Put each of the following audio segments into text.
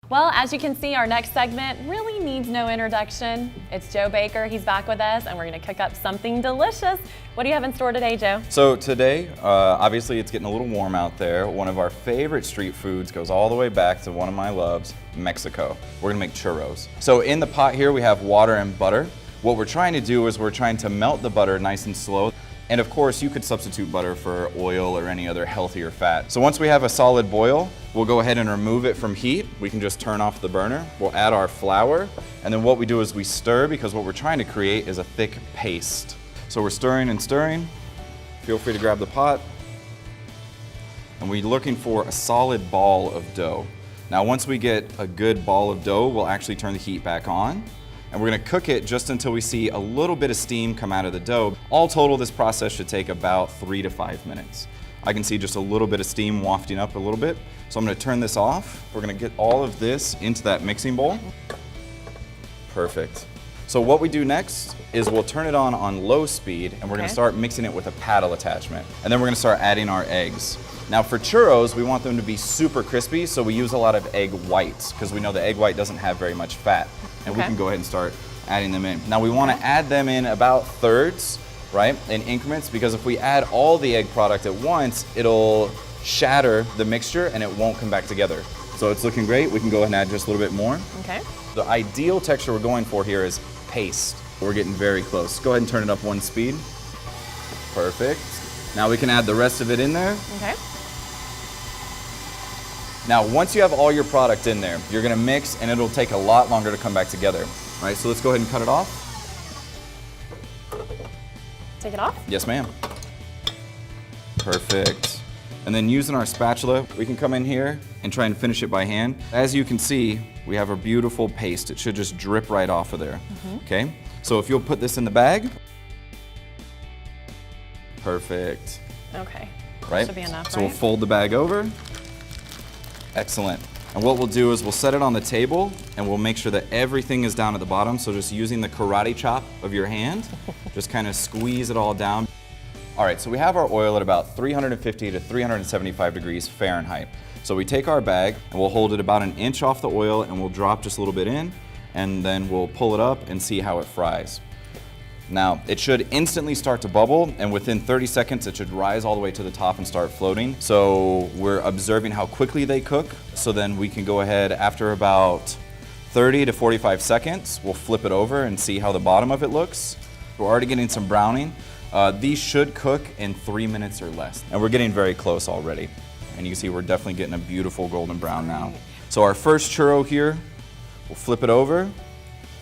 Well, as you can see, our next segment really needs no introduction. It's Joe Baker. He's back with us, and we're going to cook up something delicious. What do you have in store today, Joe? So today, obviously it's getting a little warm out there. One of our favorite street foods goes all the way back to one of my loves, Mexico. We're going to make churros. So in the pot here, we have water and butter. What we're trying to do is we're trying to melt the butter nice and slow. And of course, you could substitute butter for oil or any other healthier fat. So once we have a solid boil, we'll go ahead and remove it from heat. We can just turn off the burner. We'll add our flour. And then what we do is we stir, because what we're trying to create is a thick paste. So we're stirring and stirring. Feel free to grab the pot. And we're looking for a solid ball of dough. Now, once we get a good ball of dough, we'll actually turn the heat back on. And we're gonna cook it just until we see a little bit of steam come out of the dough. All total, this process should take about 3 to 5 minutes. I can see just a little bit of steam wafting up a little bit. So I'm gonna turn this off. We're gonna get all of this into that mixing bowl. Perfect. So what we do next is we'll turn it on low speed, and we're gonna start mixing it with a paddle attachment. And then we're gonna start adding our eggs. Now for churros, we want them to be super crispy, so we use a lot of egg whites, because we know the egg white doesn't have very much fat. And we can go ahead and start adding them in. Now we want to add them in about thirds, right, in increments, because if we add all the egg product at once, it'll shatter the mixture and it won't come back together. So it's looking great. We can go ahead and add just a little bit more. Okay. The ideal texture we're going for here is paste. We're getting very close. Go ahead and turn it up one speed. Perfect. Now we can add the rest of it in there. Okay. Now, once you have all your product in there, you're gonna mix, and it'll take a lot longer to come back together. All right, so let's go ahead and cut it off. Take it off? Yes, ma'am. Perfect. And then using our spatula, we can come in here and try and finish it by hand. As you can see, we have a beautiful paste. It should just drip right off of there, okay? So if you'll put this in the bag. Perfect. Okay. Right? Should be enough, So we'll fold the bag over. Excellent. And what we'll do is we'll set it on the table, and we'll make sure that everything is down at the bottom. So just using the karate chop of your hand, just kind of squeeze it all down. All right, so we have our oil at about 350 to 375 degrees Fahrenheit. So we take our bag, and we'll hold it about an inch off the oil, and we'll drop just a little bit in, and then we'll pull it up and see how it fries. Now, it should instantly start to bubble, and within 30 seconds, it should rise all the way to the top and start floating. So we're observing how quickly they cook. So then we can go ahead, after about 30 to 45 seconds, we'll flip it over and see how the bottom of it looks. We're already getting some browning. These should cook in 3 minutes or less. And we're getting very close already. And you can see we're definitely getting a beautiful golden brown now. So our first churro here, we'll flip it over.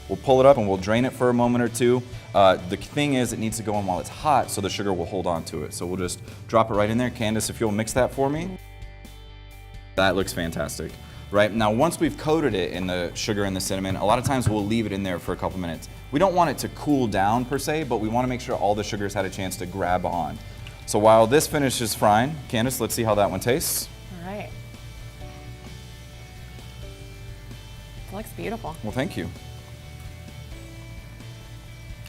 We'll pull it up and we'll drain it for a moment or two. The thing is, it needs to go in while it's hot, so the sugar will hold on to it. So we'll just drop it right in there. Candace, if you'll mix that for me. That looks fantastic. Right, now once we've coated it in the sugar and the cinnamon, a lot of times we'll leave it in there for a couple minutes. We don't want it to cool down per se, but we want to make sure all the sugars had a chance to grab on. So while this finishes frying, Candace, let's see how that one tastes. All right. It looks beautiful. Well, thank you.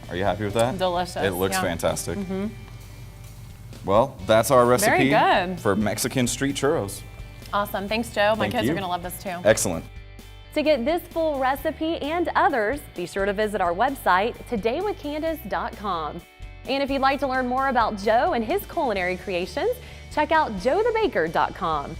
Are you happy with that? Delicious. It looks fantastic. Well, that's our recipe for Mexican street churros. Awesome. Thanks, Joe. My kids are going to love this too. Excellent. To get this full recipe and others, be sure to visit our website, todaywithkandace.com. And if you'd like to learn more about Joe and his culinary creations, check out joethebaker.com.